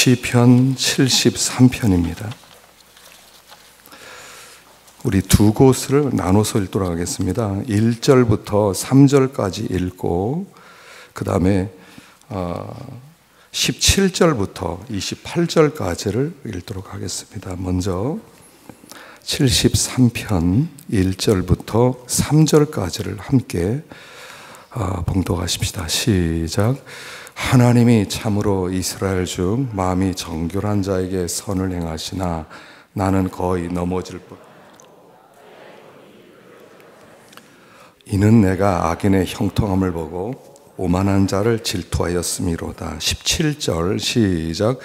시편 73편입니다. 우리 두 곳을 나눠서 읽도록 하겠습니다. 1절부터 3절까지 읽고 그 다음에 17절부터 28절까지를 읽도록 하겠습니다. 먼저 73편 1절부터 3절까지를 함께 봉독하십시다. 시작. 하나님이 참으로 이스라엘 중 마음이 정결한 자에게 선을 행하시나 나는 거의 넘어질 뻔. 이는 내가 악인의 형통함을 보고 오만한 자를 질투하였음이로다. 17절 시작.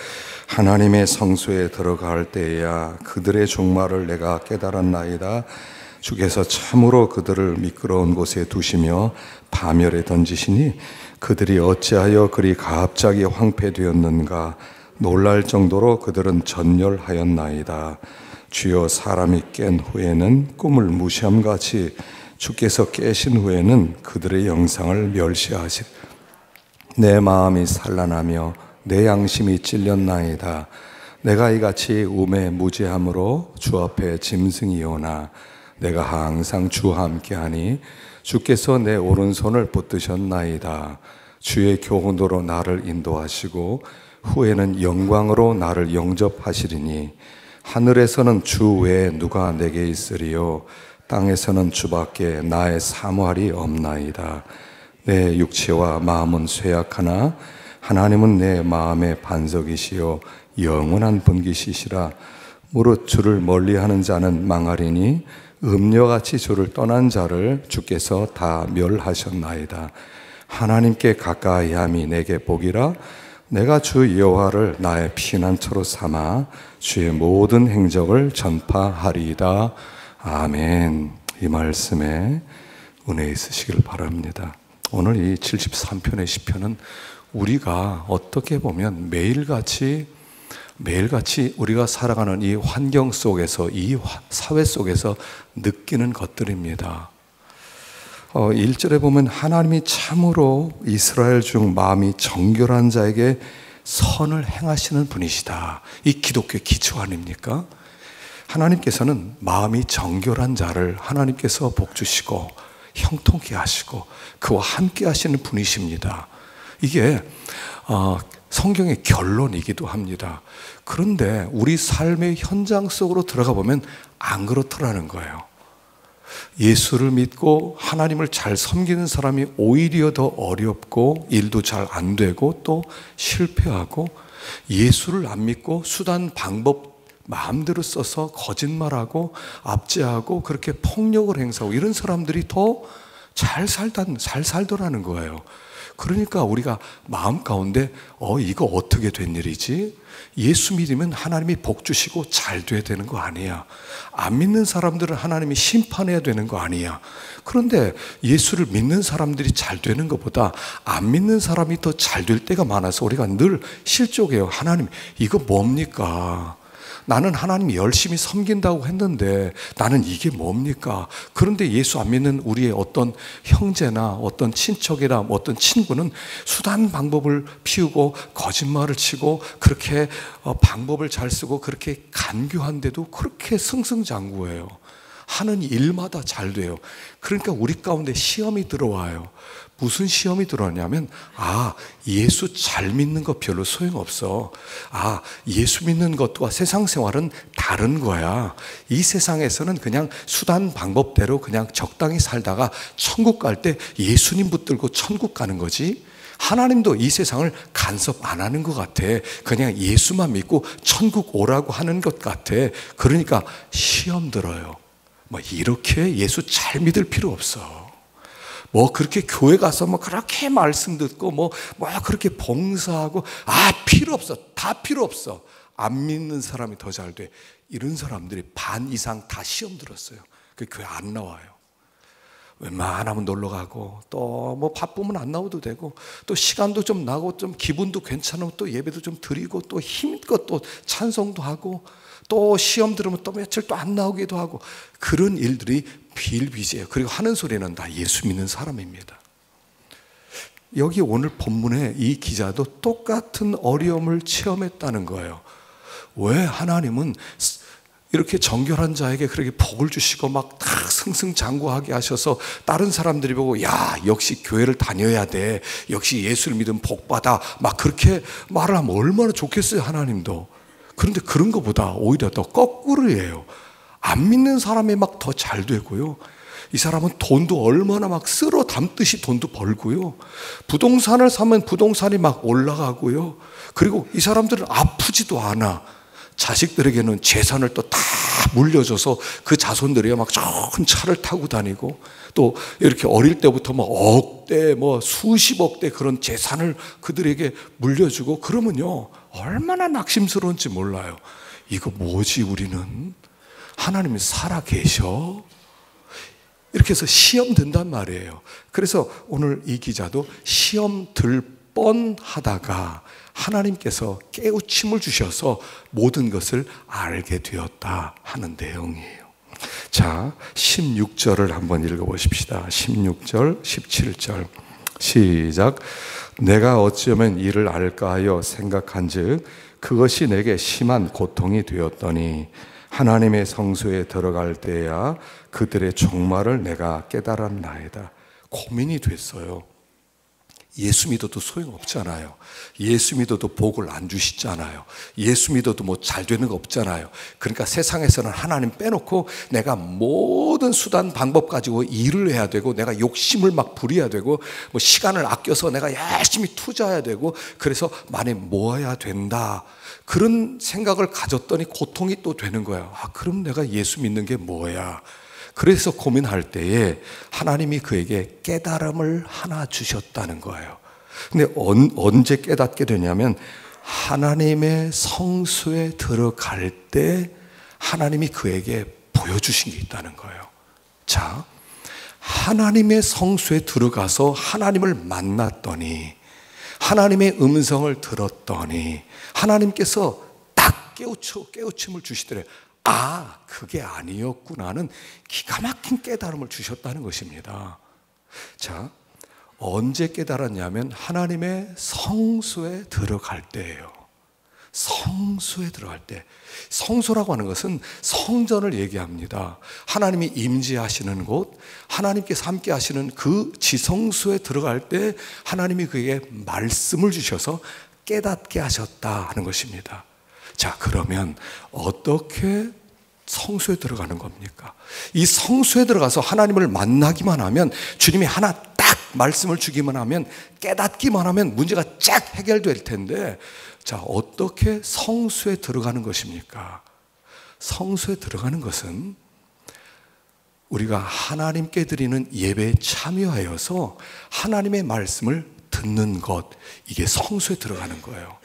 하나님의 성소에 들어갈 때에야 그들의 종말을 내가 깨달았나이다. 주께서 참으로 그들을 미끄러운 곳에 두시며 파멸에 던지시니 그들이 어찌하여 그리 갑자기 황폐되었는가. 놀랄 정도로 그들은 전멸하였나이다. 주여, 사람이 깬 후에는 꿈을 무시함같이 주께서 깨신 후에는 그들의 영상을 멸시하시. 내 마음이 산란하며 내 양심이 찔렸나이다. 내가 이같이 우매 무지함으로 주 앞에 짐승이오나 내가 항상 주와 함께하니 주께서 내 오른손을 붙드셨나이다. 주의 교훈으로 나를 인도하시고 후에는 영광으로 나를 영접하시리니 하늘에서는 주 외에 누가 내게 있으리요 땅에서는 주밖에 나의 사모할이 없나이다. 내 육체와 마음은 쇠약하나 하나님은 내 마음의 반석이시요 영원한 분기시시라. 무릇 주를 멀리하는 자는 망하리니 음녀같이 주를 떠난 자를 주께서 다 멸하셨나이다. 하나님께 가까이함이 내게 복이라. 내가 주 여호와를 나의 피난처로 삼아 주의 모든 행적을 전파하리이다. 아멘. 이 말씀에 은혜 있으시길 바랍니다. 오늘 이 73편의 시편은 우리가 어떻게 보면 매일같이 우리가 살아가는 이 환경 속에서, 이 사회 속에서 느끼는 것들입니다. 1절에 보면 하나님이 참으로 이스라엘 중 마음이 정결한 자에게 선을 행하시는 분이시다. 이 기독교의 기초 아닙니까? 하나님께서는 마음이 정결한 자를 하나님께서 복주시고 형통케 하시고 그와 함께 하시는 분이십니다. 이게 성경의 결론이기도 합니다. 그런데 우리 삶의 현장 속으로 들어가 보면 안 그렇더라는 거예요. 예수를 믿고 하나님을 잘 섬기는 사람이 오히려 더 어렵고 일도 잘 안 되고 또 실패하고, 예수를 안 믿고 수단 방법 마음대로 써서 거짓말하고 압제하고 그렇게 폭력을 행사하고 이런 사람들이 더 잘 살더라는 거예요. 그러니까 우리가 마음 가운데 이거 어떻게 된 일이지? 예수 믿으면 하나님이 복 주시고 잘 돼야 되는 거 아니야. 안 믿는 사람들은 하나님이 심판해야 되는 거 아니야. 그런데 예수를 믿는 사람들이 잘 되는 것보다 안 믿는 사람이 더 잘 될 때가 많아서 우리가 늘 실족해요. 하나님, 이거 뭡니까? 나는 하나님 열심히 섬긴다고 했는데 나는 이게 뭡니까? 그런데 예수 안 믿는 우리의 어떤 형제나 어떤 친척이나 어떤 친구는 수단 방법을 피우고 거짓말을 치고 그렇게 방법을 잘 쓰고 그렇게 간교한데도 그렇게 승승장구해요. 하는 일마다 잘 돼요. 그러니까 우리 가운데 시험이 들어와요. 무슨 시험이 들어왔냐면, 예수 잘 믿는 거 별로 소용없어. 예수 믿는 것과 세상 생활은 다른 거야. 이 세상에서는 그냥 수단 방법대로 그냥 적당히 살다가 천국 갈 때 예수님 붙들고 천국 가는 거지. 하나님도 이 세상을 간섭 안 하는 것 같아. 그냥 예수만 믿고 천국 오라고 하는 것 같아. 그러니까 시험 들어요. 이렇게 예수 잘 믿을 필요 없어. 그렇게 교회 가서 그렇게 말씀 듣고 그렇게 봉사하고 필요 없어. 다 필요 없어. 안 믿는 사람이 더 잘 돼. 이런 사람들이 반 이상 다 시험 들었어요. 그 교회 안 나와요. 웬만하면 놀러 가고 또 바쁘면 안 나와도 되고 또 시간도 좀 나고 좀 기분도 괜찮으면 또 예배도 좀 드리고 또 힘껏 또 찬송도 하고 또 시험 들으면 또 며칠 또 안 나오기도 하고 그런 일들이 비일비재해요. 그리고 하는 소리는 다 예수 믿는 사람입니다. 여기 오늘 본문에 이 기자도 똑같은 어려움을 체험했다는 거예요. 왜 하나님은 이렇게 정결한 자에게 그렇게 복을 주시고 막 다 승승장구하게 하셔서 다른 사람들이 보고 야 역시 교회를 다녀야 돼, 역시 예수를 믿으면 복받아, 막 그렇게 말을 하면 얼마나 좋겠어요 하나님도. 그런데 그런 것보다 오히려 더 거꾸로예요. 안 믿는 사람이 막 더 잘 되고요, 이 사람은 돈도 얼마나 막 쓸어 담듯이 돈도 벌고요, 부동산을 사면 부동산이 막 올라가고요, 그리고 이 사람들은 아프지도 않아. 자식들에게는 재산을 또 다 물려줘서 그 자손들이 막 좋은 차를 타고 다니고, 또 이렇게 어릴 때부터 뭐 억대, 뭐 수십억 대 그런 재산을 그들에게 물려주고, 그러면요 얼마나 낙심스러운지 몰라요. 이거 뭐지, 우리는 하나님이 살아 계셔? 이렇게 해서 시험 든단 말이에요. 그래서 오늘 이 기자도 시험 들 뻔하다가 하나님께서 깨우침을 주셔서 모든 것을 알게 되었다 하는 내용이에요. 자, 16절을 한번 읽어보십시다. 16절, 17절 시작. 내가 어찌하면 이를 알까 하여 생각한즉 그것이 내게 심한 고통이 되었더니 하나님의 성소에 들어갈 때야 그들의 종말을 내가 깨달았나이다. 고민이 됐어요. 예수 믿어도 소용없잖아요. 예수 믿어도 복을 안 주시잖아요. 예수 믿어도 뭐 잘 되는 거 없잖아요. 그러니까 세상에서는 하나님 빼놓고 내가 모든 수단 방법 가지고 일을 해야 되고, 내가 욕심을 막 부려야 되고, 뭐 시간을 아껴서 내가 열심히 투자해야 되고, 그래서 많이 모아야 된다, 그런 생각을 가졌더니 고통이 또 되는 거야. 아, 그럼 내가 예수 믿는 게 뭐야? 그래서 고민할 때에 하나님이 그에게 깨달음을 하나 주셨다는 거예요. 근데 언제 깨닫게 되냐면 하나님의 성소에 들어갈 때 하나님이 그에게 보여주신 게 있다는 거예요. 자, 하나님의 성소에 들어가서 하나님을 만났더니, 하나님의 음성을 들었더니 하나님께서 딱 깨우침을 주시더래요. 아, 그게 아니었구나는 기가 막힌 깨달음을 주셨다는 것입니다. 자, 언제 깨달았냐면 하나님의 성소에 들어갈 때예요. 성소에 들어갈 때. 성소라고 하는 것은 성전을 얘기합니다. 하나님이 임재하시는 곳, 하나님께서 함께 하시는 그 지성소에 들어갈 때 하나님이 그에게 말씀을 주셔서 깨닫게 하셨다 하는 것입니다. 자, 그러면 어떻게 성소에 들어가는 겁니까? 이 성소에 들어가서 하나님을 만나기만 하면, 주님이 하나 딱 말씀을 주기만 하면, 깨닫기만 하면 문제가 쫙 해결될 텐데, 자, 어떻게 성소에 들어가는 것입니까? 성소에 들어가는 것은 우리가 하나님께 드리는 예배에 참여하여서 하나님의 말씀을 듣는 것, 이게 성소에 들어가는 거예요.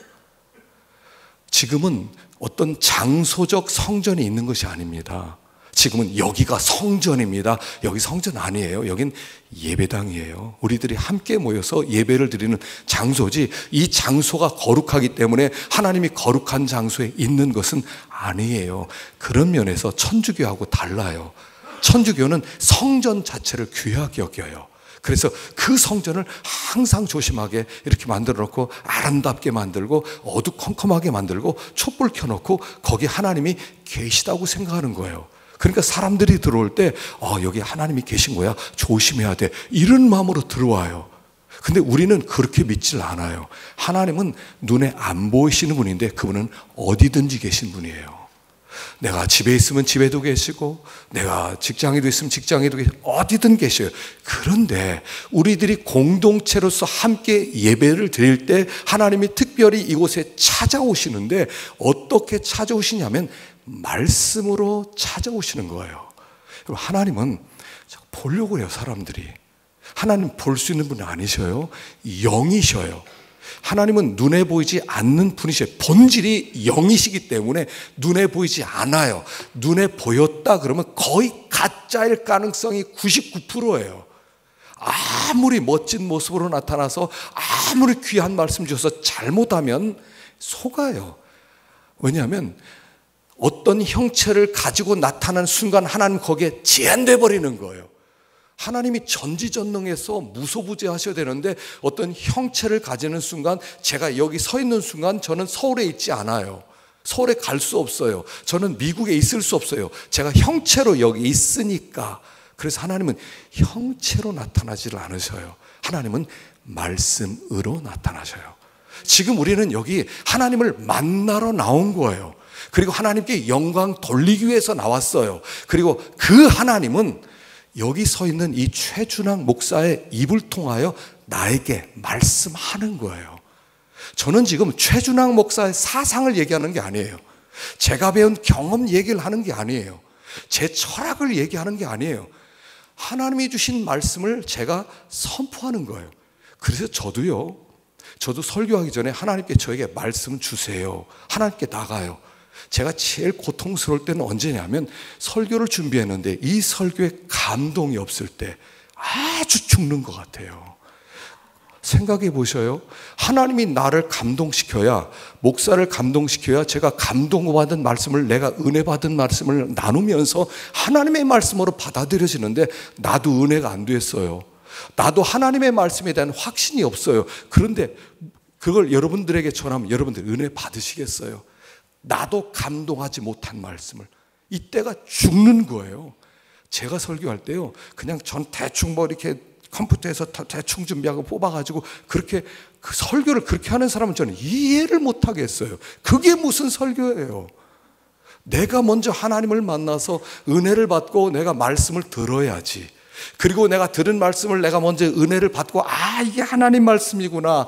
지금은 어떤 장소적 성전이 있는 것이 아닙니다. 지금은 여기가 성전입니다. 여기 성전 아니에요. 여긴 예배당이에요. 우리들이 함께 모여서 예배를 드리는 장소지, 이 장소가 거룩하기 때문에 하나님이 거룩한 장소에 있는 것은 아니에요. 그런 면에서 천주교하고 달라요. 천주교는 성전 자체를 귀하게 여겨요. 그래서 그 성전을 항상 조심하게 이렇게 만들어 놓고, 아름답게 만들고 어두컴컴하게 만들고 촛불 켜놓고 거기 하나님이 계시다고 생각하는 거예요. 그러니까 사람들이 들어올 때 여기 하나님이 계신 거야, 조심해야 돼, 이런 마음으로 들어와요. 근데 우리는 그렇게 믿질 않아요. 하나님은 눈에 안 보이시는 분인데 그분은 어디든지 계신 분이에요. 내가 집에 있으면 집에도 계시고, 내가 직장에도 있으면 직장에도 계시고, 어디든 계셔요. 그런데 우리들이 공동체로서 함께 예배를 드릴 때 하나님이 특별히 이곳에 찾아오시는데, 어떻게 찾아오시냐면 말씀으로 찾아오시는 거예요. 하나님은 보려고 해요, 사람들이. 하나님 볼 수 있는 분이 아니셔요. 영이셔요. 하나님은 눈에 보이지 않는 분이셔요. 본질이 영이시기 때문에 눈에 보이지 않아요. 눈에 보였다 그러면 거의 가짜일 가능성이 99%예요. 아무리 멋진 모습으로 나타나서 아무리 귀한 말씀 주셔서 잘못하면 속아요. 왜냐하면 어떤 형체를 가지고 나타나는 순간 하나님 거기에 제한돼 버리는 거예요. 하나님이 전지전능해서 무소부재하셔야 되는데 어떤 형체를 가지는 순간, 제가 여기 서 있는 순간 저는 서울에 있지 않아요. 서울에 갈 수 없어요. 저는 미국에 있을 수 없어요. 제가 형체로 여기 있으니까. 그래서 하나님은 형체로 나타나지를 않으셔요. 하나님은 말씀으로 나타나셔요. 지금 우리는 여기 하나님을 만나러 나온 거예요. 그리고 하나님께 영광 돌리기 위해서 나왔어요. 그리고 그 하나님은 여기 서 있는 이 최준학 목사의 입을 통하여 나에게 말씀하는 거예요. 저는 지금 최준학 목사의 사상을 얘기하는 게 아니에요. 제가 배운 경험 얘기를 하는 게 아니에요. 제 철학을 얘기하는 게 아니에요. 하나님이 주신 말씀을 제가 선포하는 거예요. 그래서 저도 설교하기 전에 하나님께 저에게 말씀 주세요. 하나님께 나가요. 제가 제일 고통스러울 때는 언제냐면 설교를 준비했는데 이 설교에 감동이 없을 때 아주 죽는 것 같아요. 생각해 보셔요. 하나님이 나를 감동시켜야, 목사를 감동시켜야 제가 감동받은 말씀을, 내가 은혜 받은 말씀을 나누면서 하나님의 말씀으로 받아들여지는데 나도 은혜가 안 됐어요. 나도 하나님의 말씀에 대한 확신이 없어요. 그런데 그걸 여러분들에게 전하면 여러분들 은혜 받으시겠어요? 나도 감동하지 못한 말씀을. 이때가 죽는 거예요. 제가 설교할 때요, 그냥 전 대충 뭐 이렇게 컴퓨터에서 대충 준비하고 뽑아가지고 그렇게 그 설교를 그렇게 하는 사람은 저는 이해를 못하겠어요. 그게 무슨 설교예요? 내가 먼저 하나님을 만나서 은혜를 받고 내가 말씀을 들어야지. 그리고 내가 들은 말씀을 내가 먼저 은혜를 받고, 이게 하나님 말씀이구나,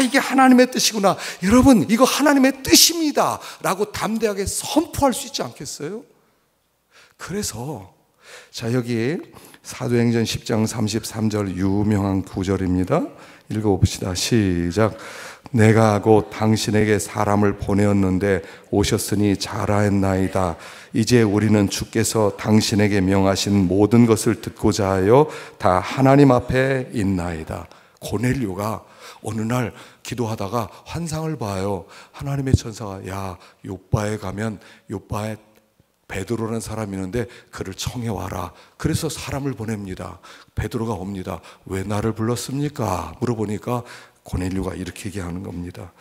이게 하나님의 뜻이구나, 여러분 이거 하나님의 뜻입니다 라고 담대하게 선포할 수 있지 않겠어요? 그래서 자, 여기 사도행전 10장 33절 유명한 구절입니다. 읽어봅시다. 시작. 내가 곧 당신에게 사람을 보내었는데 오셨으니 잘하였나이다. 이제 우리는 주께서 당신에게 명하신 모든 것을 듣고자 하여 다 하나님 앞에 있나이다. 고넬료가 어느 날 기도하다가 환상을 봐요. 하나님의 천사가, 야, 요빠에 가면 요빠에 베드로라는 사람이 있는데 그를 청해와라. 그래서 사람을 보냅니다. 베드로가 옵니다. 왜 나를 불렀습니까? 물어보니까 고넬료가 이렇게 얘기하는 겁니다.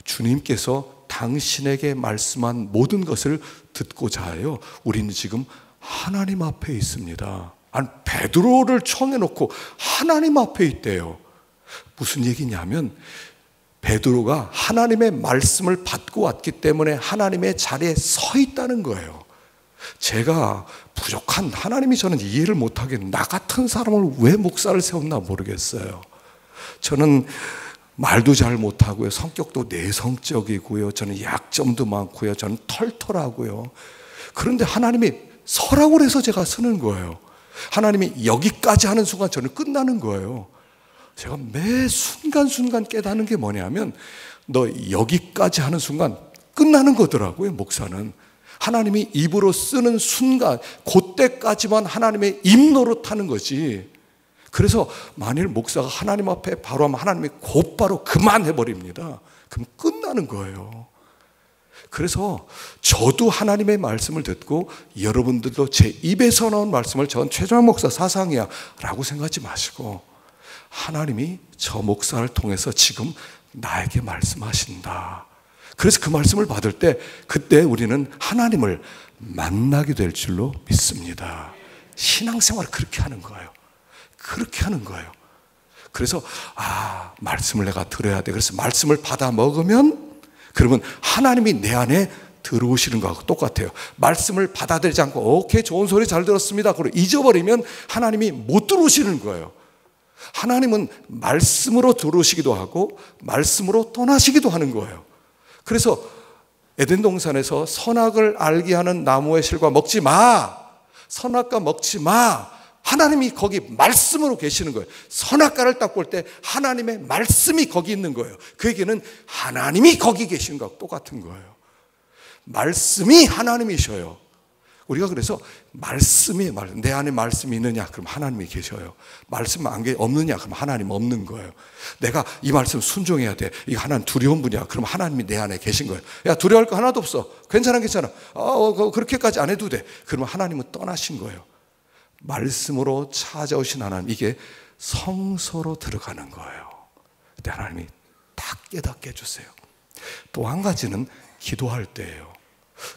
주님께서 당신에게 말씀한 모든 것을 듣고자 하여 우리는 지금 하나님 앞에 있습니다. 아니, 베드로를 청해놓고 하나님 앞에 있대요. 무슨 얘기냐면 베드로가 하나님의 말씀을 받고 왔기 때문에 하나님의 자리에 서 있다는 거예요. 제가 부족한, 하나님이 저는 이해를 못하겠는데 나 같은 사람을 왜 목사를 세웠나 모르겠어요. 저는 말도 잘 못하고요, 성격도 내성적이고요, 저는 약점도 많고요, 저는 털털하고요. 그런데 하나님이 서라고 해서 제가 쓰는 거예요. 하나님이 여기까지 하는 순간 저는 끝나는 거예요. 제가 매 순간순간 깨닫는 게 뭐냐면 너 여기까지 하는 순간 끝나는 거더라고요. 목사는 하나님이 입으로 쓰는 순간 그때까지만 하나님의 입 노릇하는 거지. 그래서 만일 목사가 하나님 앞에 바로 하면 하나님이 곧바로 그만해버립니다. 그럼 끝나는 거예요. 그래서 저도 하나님의 말씀을 듣고 여러분들도 제 입에서 나온 말씀을 전 최준학 목사 사상이야 라고 생각하지 마시고 하나님이 저 목사를 통해서 지금 나에게 말씀하신다. 그래서 그 말씀을 받을 때 그때 우리는 하나님을 만나게 될 줄로 믿습니다. 신앙생활을 그렇게 하는 거예요. 그렇게 하는 거예요. 그래서 말씀을 내가 들어야 돼. 그래서 말씀을 받아 먹으면 그러면 하나님이 내 안에 들어오시는 거하고 똑같아요. 말씀을 받아들이지 않고 오케이 좋은 소리 잘 들었습니다 그리고 잊어버리면 하나님이 못 들어오시는 거예요. 하나님은 말씀으로 들어오시기도 하고 말씀으로 떠나시기도 하는 거예요. 그래서 에덴 동산에서 선악을 알게 하는 나무의 실과 먹지 마, 선악과 먹지 마, 하나님이 거기 말씀으로 계시는 거예요. 선악과를 딱 볼 때 하나님의 말씀이 거기 있는 거예요. 그 얘기는 하나님이 거기 계신 거하고 똑같은 거예요. 말씀이 하나님이셔요. 우리가 그래서 말씀이 내 안에 말씀이 있느냐? 그럼 하나님이 계셔요. 말씀 없느냐? 그럼 하나님 없는 거예요. 내가 이 말씀 순종해야 돼. 이 하나님 두려운 분이야. 그럼 하나님이 내 안에 계신 거예요. 야, 두려워할 거 하나도 없어. 괜찮아. 그렇게까지 안 해도 돼. 그러면 하나님은 떠나신 거예요. 말씀으로 찾아오신 하나님, 이게 성소로 들어가는 거예요. 그때 하나님이 다 깨닫게 해주세요. 또 한 가지는 기도할 때예요.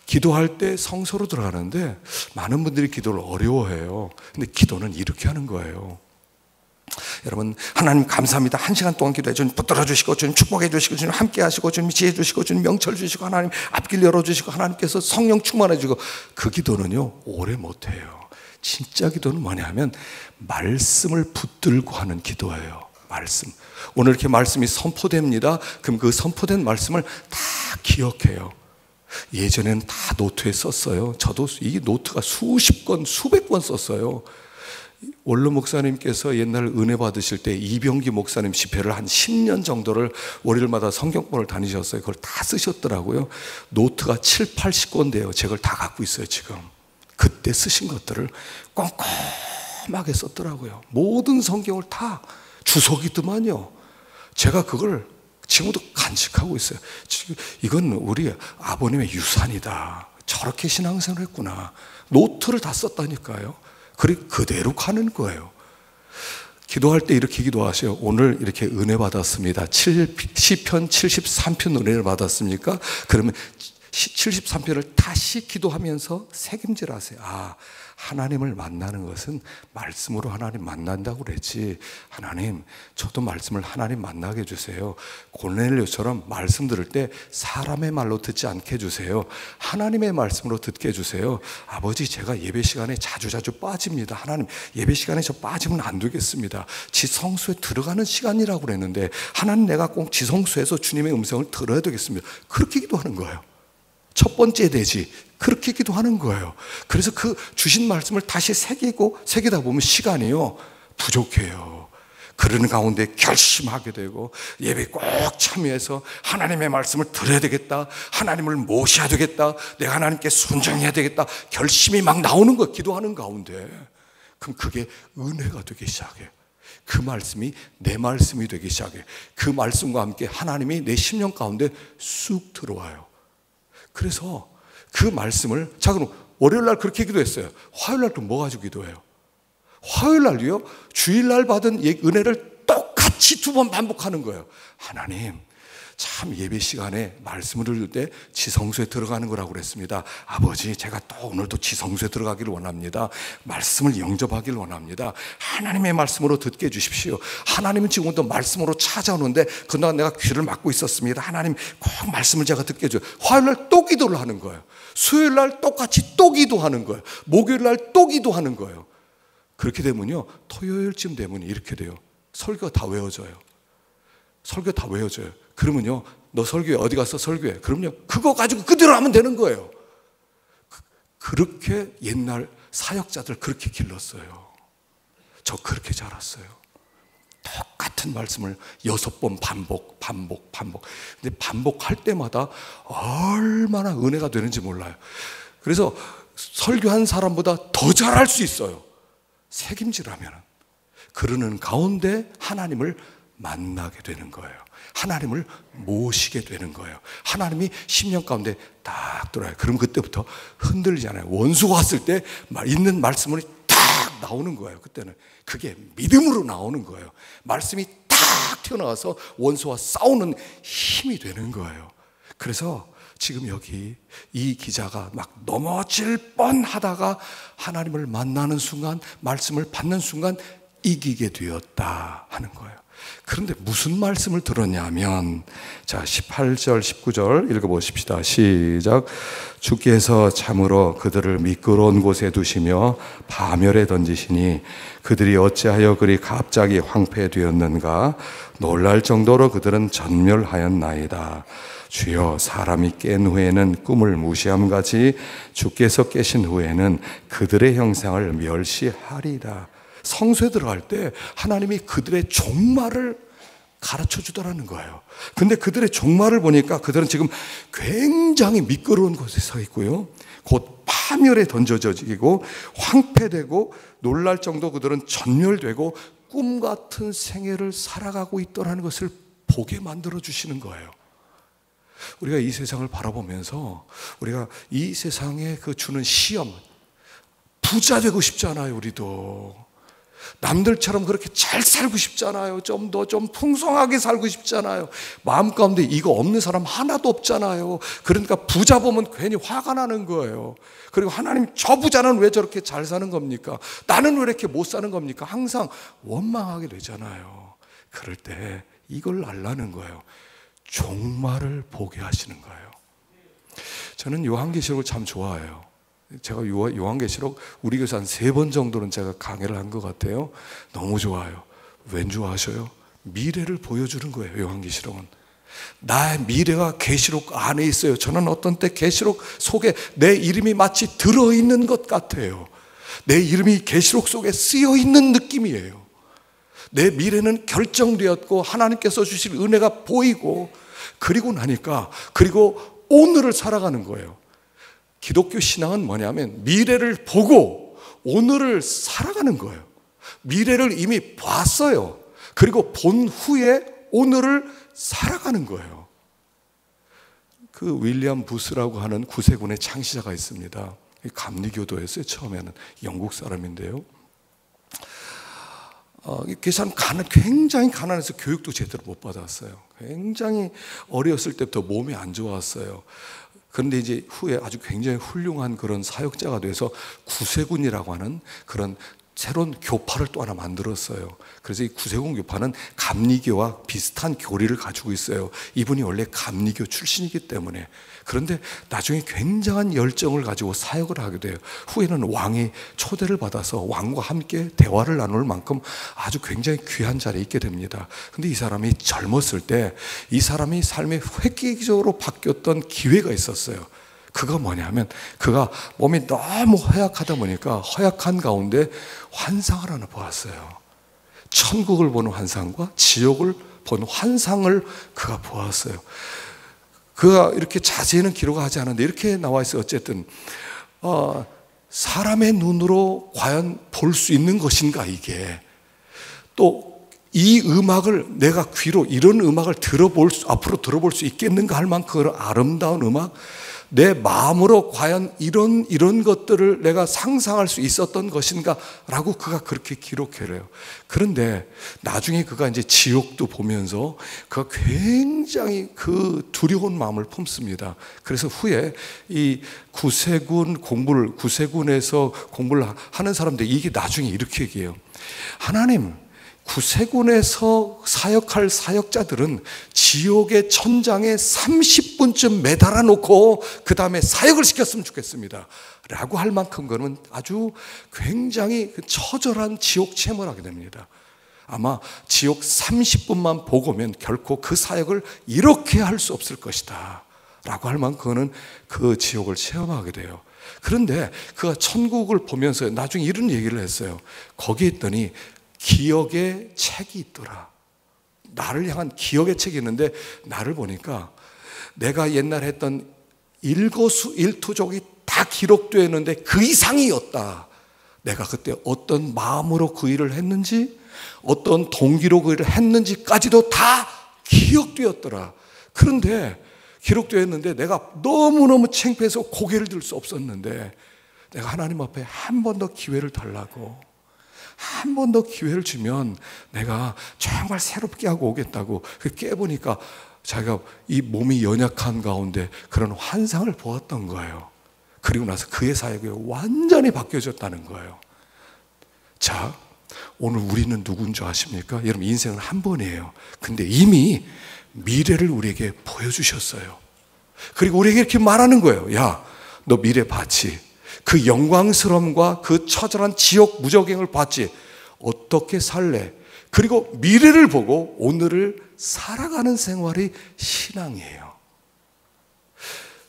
기도할 때 성소로 들어가는데 많은 분들이 기도를 어려워해요. 근데 기도는 이렇게 하는 거예요. 여러분, 하나님 감사합니다. 1시간 동안 기도해 주님 붙들어 주시고, 주님 축복해 주시고, 주님 함께 하시고, 주님 지혜 주시고, 주님 명철 주시고, 하나님 앞길 열어 주시고, 하나님께서 성령 충만해 주고, 그 기도는요 오래 못 해요. 진짜 기도는 뭐냐 하면 말씀을 붙들고 하는 기도예요. 말씀. 오늘 이렇게 말씀이 선포됩니다. 그럼 그 선포된 말씀을 다 기억해요. 예전에는 다 노트에 썼어요. 저도 이 노트가 수십 권, 수백 권 썼어요. 원로 목사님께서 옛날 은혜 받으실 때 이병기 목사님 집회를 한 10년 정도를 월요일마다 성경권을 다니셨어요. 그걸 다 쓰셨더라고요. 노트가 7, 80권 돼요. 제가 다 갖고 있어요 지금. 그때 쓰신 것들을 꼼꼼하게 썼더라고요. 모든 성경을 다 주석이더만요. 제가 그걸 지금도 간직하고 있어요. 이건 우리 아버님의 유산이다. 저렇게 신앙생활을 했구나. 노트를 다 썼다니까요. 그대로 가는 거예요. 기도할 때 이렇게 기도하세요. 오늘 이렇게 은혜 받았습니다. 시편 73편 은혜를 받았습니까? 그러면 73편을 다시 기도하면서 새김질하세요. 아, 하나님을 만나는 것은 말씀으로 하나님 만난다고 그랬지. 하나님, 저도 말씀을 하나님 만나게 해주세요. 고넬료처럼 말씀 들을 때 사람의 말로 듣지 않게 해주세요. 하나님의 말씀으로 듣게 해주세요. 아버지, 제가 예배 시간에 자주 빠집니다. 하나님, 예배 시간에 저 빠지면 안 되겠습니다. 지성소에 들어가는 시간이라고 그랬는데 하나님, 내가 꼭 지성소에서 주님의 음성을 들어야 되겠습니다. 그렇게 기도하는 거예요. 첫 번째 되지. 그렇게 기도하는 거예요. 그래서 그 주신 말씀을 다시 새기다 보면 시간이요 부족해요. 그러는 가운데 결심하게 되고 예배 꼭 참여해서 하나님의 말씀을 들어야 되겠다, 하나님을 모셔야 되겠다, 내가 하나님께 순종해야 되겠다, 결심이 막 나오는 거예요. 기도하는 가운데. 그럼 그게 은혜가 되기 시작해요. 그 말씀이 내 말씀이 되기 시작해요. 그 말씀과 함께 하나님이 내 심령 가운데 쑥 들어와요. 그래서 그 말씀을, 자, 그럼 월요일날 그렇게 기도했어요. 화요일날 또 뭐 가지고 기도해요? 화요일날도요 주일날 받은 은혜를 똑같이 2번 반복하는 거예요. 하나님, 참 예배 시간에 말씀을 들을 때 지성소에 들어가는 거라고 그랬습니다. 아버지, 제가 또 오늘도 지성소에 들어가기를 원합니다. 말씀을 영접하기를 원합니다. 하나님의 말씀으로 듣게 해주십시오. 하나님은 지금도 말씀으로 찾아오는데 그동안 내가 귀를 막고 있었습니다. 하나님, 꼭 말씀을 제가 듣게 해줘요. 화요일날 또 기도를 하는 거예요. 수요일날 똑같이 또 기도하는 거예요. 목요일날 또 기도하는 거예요. 그렇게 되면요 토요일쯤 되면 이렇게 돼요. 설교가 다 외워져요. 설교 다 외워져요. 그러면요, 너 설교해. 어디 가서 설교해. 그럼요, 그거 가지고 그대로 하면 되는 거예요. 그렇게 옛날 사역자들 그렇게 길렀어요. 저 그렇게 자랐어요. 똑같은 말씀을 6번 반복. 근데 반복할 때마다 얼마나 은혜가 되는지 몰라요. 그래서 설교한 사람보다 더 잘할 수 있어요. 책임지라면. 그러는 가운데 하나님을 만나게 되는 거예요. 하나님을 모시게 되는 거예요. 하나님이 심령 가운데 딱 들어와요. 그럼 그때부터 흔들리잖아요. 원수가 왔을 때 있는 말씀을 딱 나오는 거예요. 그때는 그게 믿음으로 나오는 거예요. 말씀이 딱 튀어나와서 원수와 싸우는 힘이 되는 거예요. 그래서 지금 여기 이 기자가 막 넘어질 뻔하다가 하나님을 만나는 순간, 말씀을 받는 순간 이기게 되었다 하는 거예요. 그런데 무슨 말씀을 들었냐면, 자, 18절 19절 읽어보십시다. 시작. 주께서 참으로 그들을 미끄러운 곳에 두시며 파멸에 던지시니 그들이 어찌하여 그리 갑자기 황폐되었는가. 놀랄 정도로 그들은 전멸하였나이다. 주여, 사람이 깬 후에는 꿈을 무시함같이 주께서 깨신 후에는 그들의 형상을 멸시하리라. 성소에 들어갈 때 하나님이 그들의 종말을 가르쳐 주더라는 거예요. 근데 그들의 종말을 보니까 그들은 지금 굉장히 미끄러운 곳에 서 있고요, 곧 파멸에 던져지고 황폐되고 놀랄 정도 그들은 전멸되고 꿈 같은 생애를 살아가고 있더라는 것을 보게 만들어 주시는 거예요. 우리가 이 세상을 바라보면서 우리가 이 세상에 그 주는 시험, 부자 되고 싶잖아요. 우리도 남들처럼 그렇게 잘 살고 싶잖아요. 좀 더 좀 풍성하게 살고 싶잖아요. 마음 가운데 이거 없는 사람 하나도 없잖아요. 그러니까 부자 보면 괜히 화가 나는 거예요. 그리고 하나님, 저 부자는 왜 저렇게 잘 사는 겁니까? 나는 왜 이렇게 못 사는 겁니까? 항상 원망하게 되잖아요. 그럴 때 이걸 알라는 거예요. 종말을 보게 하시는 거예요. 저는 요한계시록을 참 좋아해요. 제가 요한계시록 우리 교회에서 한 3번 정도는 제가 강의를 한 것 같아요. 너무 좋아요. 왠 좋아하셔요? 미래를 보여주는 거예요. 요한계시록은 나의 미래가 계시록 안에 있어요. 저는 어떤 때 계시록 속에 내 이름이 마치 들어있는 것 같아요. 내 이름이 계시록 속에 쓰여있는 느낌이에요. 내 미래는 결정되었고 하나님께서 주실 은혜가 보이고, 그리고 나니까 그리고 오늘을 살아가는 거예요. 기독교 신앙은 뭐냐면 미래를 보고 오늘을 살아가는 거예요. 미래를 이미 봤어요. 그리고 본 후에 오늘을 살아가는 거예요. 그 윌리엄 부스라고 하는 구세군의 창시자가 있습니다. 감리교도였어요. 처음에는 영국 사람인데요. 굉장히 가난해서 교육도 제대로 못 받았어요. 굉장히 어렸을 때부터 몸이 안 좋았어요. 그런데 이제 후에 아주 굉장히 훌륭한 그런 사역자가 돼서 구세군이라고 하는 그런 새로운 교파를 또 하나 만들었어요. 그래서 이 구세군 교파는 감리교와 비슷한 교리를 가지고 있어요. 이분이 원래 감리교 출신이기 때문에. 그런데 나중에 굉장한 열정을 가지고 사역을 하게 돼요. 후에는 왕이 초대를 받아서 왕과 함께 대화를 나눌 만큼 아주 굉장히 귀한 자리에 있게 됩니다. 근데 이 사람이 젊었을 때 이 사람이 삶이 획기적으로 바뀌었던 기회가 있었어요. 그거 뭐냐면, 그가 몸이 너무 허약하다 보니까 허약한 가운데 환상을 하나 보았어요. 천국을 보는 환상과 지옥을 보는 환상을 그가 보았어요. 그가 이렇게 자세히는 기록하지 않았는데 이렇게 나와 있어요. 어쨌든 사람의 눈으로 과연 볼 수 있는 것인가, 이게. 또 이 음악을 내가 귀로 이런 음악을 앞으로 들어볼 수 있겠는가 할 만큼 그런 아름다운 음악, 내 마음으로 과연 이런 것들을 내가 상상할 수 있었던 것인가 라고 그가 그렇게 기록해요. 그런데 나중에 그가 이제 지옥도 보면서 그가 굉장히 그 두려운 마음을 품습니다. 그래서 후에 이 구세군에서 공부를 하는 사람들, 이게 나중에 이렇게 얘기해요. 하나님, 구세군에서 사역할 사역자들은 지옥의 천장에 30분쯤 매달아 놓고 그 다음에 사역을 시켰으면 좋겠습니다 라고 할 만큼 그러면 아주 굉장히 처절한 지옥 체험을 하게 됩니다. 아마 지옥 30분만 보고 오면 결코 그 사역을 이렇게 할 수 없을 것이다 라고 할 만큼은 그 지옥을 체험하게 돼요. 그런데 그가 천국을 보면서 나중에 이런 얘기를 했어요. 거기에 있더니 기억의 책이 있더라. 나를 향한 기억의 책이 있는데, 나를 보니까 내가 옛날에 했던 일거수일투족이 다 기록되어 있는데 그 이상이었다. 내가 그때 어떤 마음으로 그 일을 했는지, 어떤 동기로 그 일을 했는지까지도 다 기억되었더라. 그런데 기록되어 있는데 내가 너무너무 창피해서 고개를 들 수 없었는데, 내가 하나님 앞에 한 번 더 기회를 달라고, 한 번 더 기회를 주면 내가 정말 새롭게 하고 오겠다고 깨보니까 자기가 이 몸이 연약한 가운데 그런 환상을 보았던 거예요. 그리고 나서 그의 사역이 완전히 바뀌어졌다는 거예요. 자, 오늘 우리는 누군 줄 아십니까? 여러분, 인생은 한 번이에요. 근데 이미 미래를 우리에게 보여주셨어요. 그리고 우리에게 이렇게 말하는 거예요. 야, 너 미래 봤지? 그 영광스러움과 그 처절한 지옥 무저갱을 봤지? 어떻게 살래? 그리고 미래를 보고 오늘을 살아가는 생활이 신앙이에요.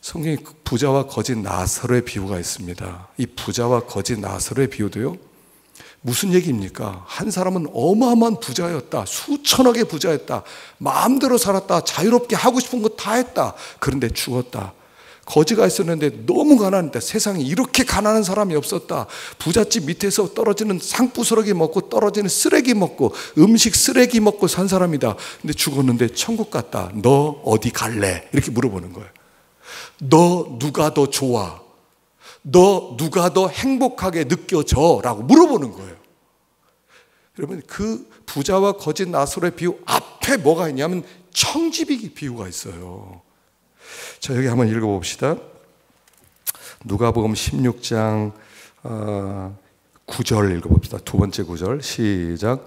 성경에 부자와 거짓 나사로의 비유가 있습니다. 이 부자와 거짓 나사로의 비유도요, 무슨 얘기입니까? 한 사람은 어마어마한 부자였다. 수천억의 부자였다. 마음대로 살았다. 자유롭게 하고 싶은 거 다 했다. 그런데 죽었다. 거지가 있었는데 너무 가난했다. 세상에 이렇게 가난한 사람이 없었다. 부잣집 밑에서 떨어지는 상부스러기 먹고 떨어지는 쓰레기 먹고 음식 쓰레기 먹고 산 사람이다. 근데 죽었는데 천국 갔다. 너 어디 갈래? 이렇게 물어보는 거예요. 너 누가 더 좋아? 너 누가 더 행복하게 느껴져? 라고 물어보는 거예요. 여러분, 그 부자와 거짓 나사로의 비유 앞에 뭐가 있냐면 청지기 비유가 있어요. 자, 여기 한번 읽어봅시다. 누가복음 16장 9절 읽어봅시다. 두 번째 구절 시작.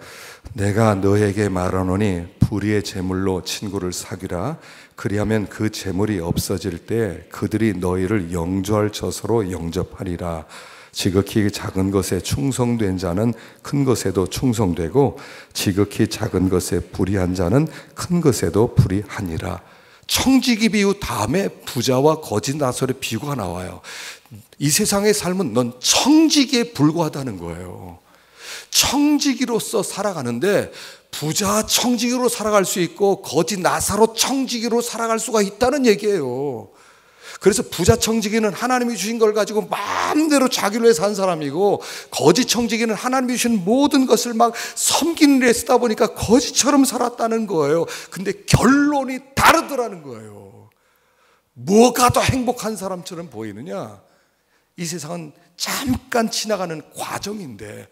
내가 너에게 말하노니 불의의 제물로 친구를 사귀라. 그리하면 그 제물이 없어질 때 그들이 너희를 영주할 처소로 영접하리라. 지극히 작은 것에 충성된 자는 큰 것에도 충성되고 지극히 작은 것에 불의한 자는 큰 것에도 불의하니라. 청지기 비유 다음에 부자와 거짓 나사로의 비유가 나와요. 이 세상의 삶은 넌 청지기에 불과하다는 거예요. 청지기로서 살아가는데 부자 청지기로 살아갈 수 있고 거짓 나사로 청지기로 살아갈 수가 있다는 얘기예요. 그래서 부자 청지기는 하나님이 주신 걸 가지고 마음대로 자기를 위해 산 사람이고, 거짓 청지기는 하나님이 주신 모든 것을 막 섬기는 데 쓰다 보니까 거짓처럼 살았다는 거예요. 근데 결론이 다르더라는 거예요. 뭐가 더 행복한 사람처럼 보이느냐? 이 세상은 잠깐 지나가는 과정인데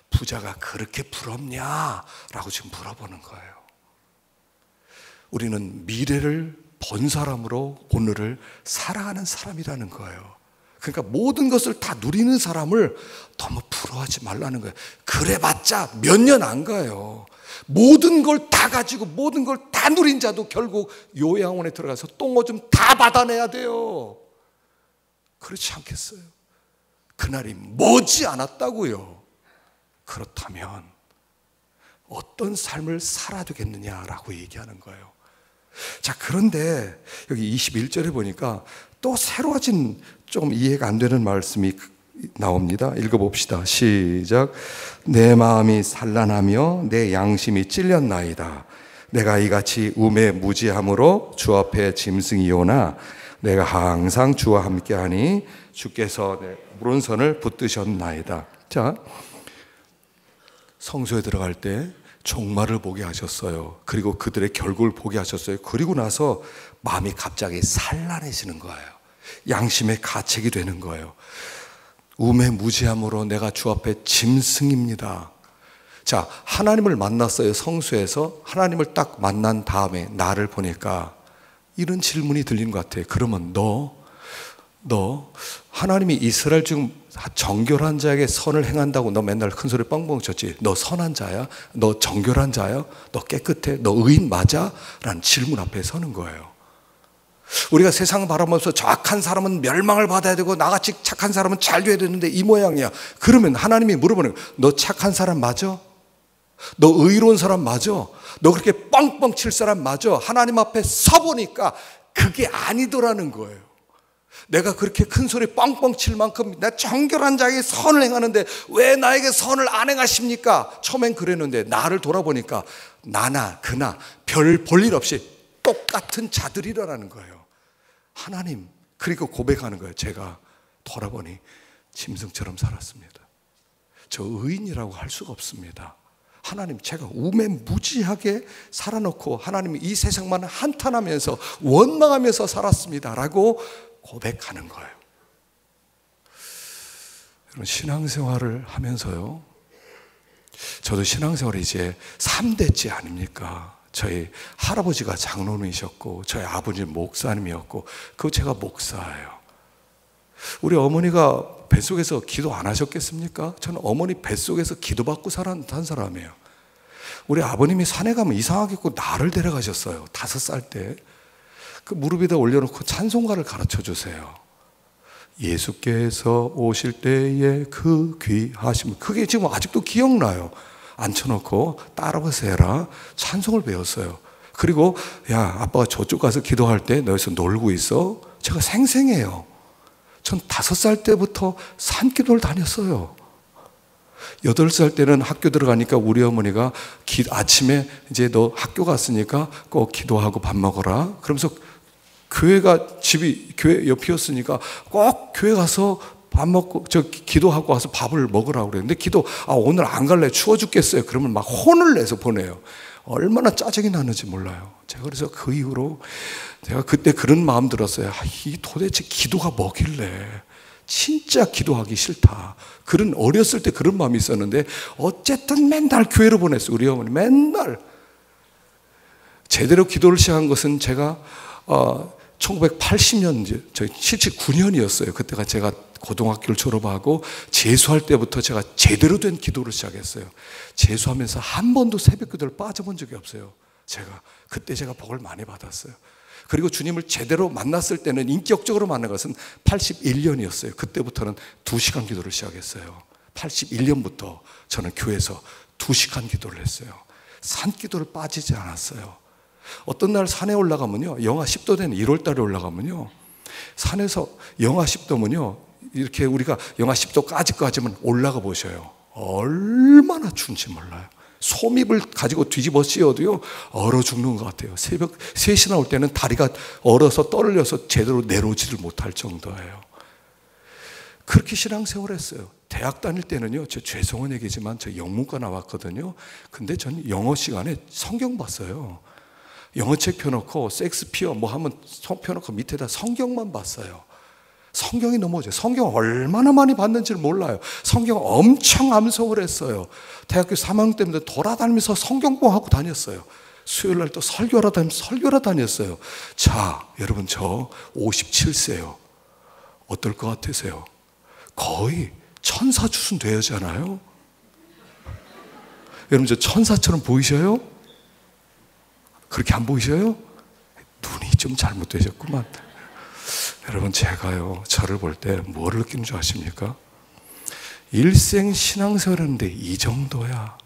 부자가 그렇게 부럽냐라고 지금 물어보는 거예요. 우리는 미래를 본 사람으로 오늘을 살아가는 사람이라는 거예요. 그러니까 모든 것을 다 누리는 사람을 너무 부러워하지 말라는 거예요. 그래봤자 몇 년 안 가요. 모든 걸 다 가지고 모든 걸 다 누린 자도 결국 요양원에 들어가서 똥오줌 다 받아내야 돼요. 그렇지 않겠어요? 그날이 머지 않았다고요. 그렇다면 어떤 삶을 살아야 되겠느냐라고 얘기하는 거예요. 자, 그런데 여기 21절에 보니까 또 새로워진 조금 이해가 안 되는 말씀이 나옵니다. 읽어봅시다. 시작. 내 마음이 산란하며 내 양심이 찔렸나이다. 내가 이같이 우매무지함으로 주 앞에 짐승이오나 내가 항상 주와 함께하니 주께서 내 물온선을 붙드셨나이다. 자, 성소에 들어갈 때 종말을 보게 하셨어요. 그리고 그들의 결국을 보게 하셨어요. 그리고 나서 마음이 갑자기 산란해지는 거예요. 양심의 가책이 되는 거예요. 우매무지함으로 내가 주 앞에 짐승입니다. 자, 하나님을 만났어요. 성소에서 하나님을 딱 만난 다음에 나를 보니까 이런 질문이 들리는 것 같아요. 그러면 너 하나님이 이스라엘 중 정결한 자에게 선을 행한다고 너 맨날 큰 소리 뻥뻥 쳤지. 너 선한 자야? 너 정결한 자야? 너 깨끗해? 너 의인 맞아? 라는 질문 앞에 서는 거예요. 우리가 세상 바라보면서 저 악한 사람은 멸망을 받아야 되고 나같이 착한 사람은 잘 돼야 되는데 이 모양이야. 그러면 하나님이 물어보는 거예요. 너 착한 사람 맞아? 너 의로운 사람 맞아? 너 그렇게 뻥뻥 칠 사람 맞아? 하나님 앞에 서보니까 그게 아니더라는 거예요. 내가 그렇게 큰 소리 뻥뻥 칠 만큼 나 정결한 자에게 선을 행하는데 왜 나에게 선을 안 행하십니까? 처음엔 그랬는데 나를 돌아보니까 나나 그나 별 볼 일 없이 똑같은 자들이라는 거예요. 하나님, 그리고 고백하는 거예요. 제가 돌아보니 짐승처럼 살았습니다. 저 의인이라고 할 수가 없습니다. 하나님, 제가 우매무지하게 살아놓고 하나님이 이 세상만 한탄하면서 원망하면서 살았습니다 라고 고백하는 거예요. 여러분, 신앙생활을 하면서요, 저도 신앙생활이 이제 3대째 아닙니까? 저희 할아버지가 장로님이셨고 저희 아버지는 목사님이었고 그거 제가 목사예요. 우리 어머니가 뱃속에서 기도 안 하셨겠습니까? 저는 어머니 뱃속에서 기도받고 산 사람이에요. 우리 아버님이 산에 가면 이상하게 꼭 나를 데려가셨어요. 5살 때. 그 무릎 위에다 올려놓고 찬송가를 가르쳐 주세요. 예수께서 오실 때에 그 귀하심, 그게 지금 아직도 기억나요. 앉혀놓고 따라오세라 찬송을 배웠어요. 그리고 야, 아빠가 저쪽 가서 기도할 때 너 여기서 놀고 있어. 제가 생생해요. 전 5살 때부터 산기도를 다녔어요. 8살 때는 학교 들어가니까 우리 어머니가 아침에 이제 너 학교 갔으니까 꼭 기도하고 밥 먹어라. 그러면서 교회가 집이 교회 옆이었으니까 꼭 교회 가서 밥 먹고 기도하고 와서 밥을 먹으라고 그래요. 근데 오늘 안 갈래 추워 죽겠어요. 그러면 막 혼을 내서 보내요. 얼마나 짜증이 나는지 몰라요. 제가 그래서 그 이후로 제가 그때 그런 마음 들었어요. 이 도대체 기도가 뭐길래 진짜 기도하기 싫다. 그런 어렸을 때 그런 마음이 있었는데 어쨌든 맨날 교회로 보냈어요. 우리 어머니 맨날. 제대로 기도를 시작한 것은 제가 1980년, 저희 79년이었어요. 그때가 제가 고등학교를 졸업하고 재수할 때부터 제가 제대로 된 기도를 시작했어요. 재수하면서 한 번도 새벽 기도를 빠져본 적이 없어요. 그때 제가 복을 많이 받았어요. 그리고 주님을 제대로 만났을 때는, 인격적으로 만난 것은 81년이었어요. 그때부터는 2시간 기도를 시작했어요. 81년부터 저는 교회에서 2시간 기도를 했어요. 산기도를 빠지지 않았어요. 어떤 날 산에 올라가면요, 영하 10도 되는 1월 달에 올라가면요, 산에서 영하 10도면요, 이렇게 우리가 영하 10도까지만 올라가 보셔요. 얼마나 추운지 몰라요. 솜잎을 가지고 뒤집어 씌워도요, 얼어 죽는 것 같아요. 새벽 3시나 올 때는 다리가 얼어서 떨려서 제대로 내려오지를 못할 정도예요. 그렇게 신앙생활을 했어요. 대학 다닐 때는요, 저 죄송한 얘기지만 저 영문과 나왔거든요. 근데 전 영어 시간에 성경 봤어요. 영어책 펴놓고 섹스피어 뭐 하면 펴놓고 밑에다 성경만 봤어요. 성경이 넘어져요. 성경 얼마나 많이 봤는지를 몰라요. 성경 엄청 암송을 했어요. 대학교 3학년 때문에 돌아다니면서 성경 공부하고 다녔어요. 수요일 날 또 설교하러 다녔어요. 자, 여러분, 저 57세요. 어떨 것 같으세요? 거의 천사 주순 되잖아요. 여러분, 저 천사처럼 보이셔요? 그렇게 안 보이셔요? 눈이 좀 잘못되셨구만. 여러분, 제가요, 저를 볼 때 뭐를 느끼는 줄 아십니까? 일생 신앙생활 하는데 이 정도야.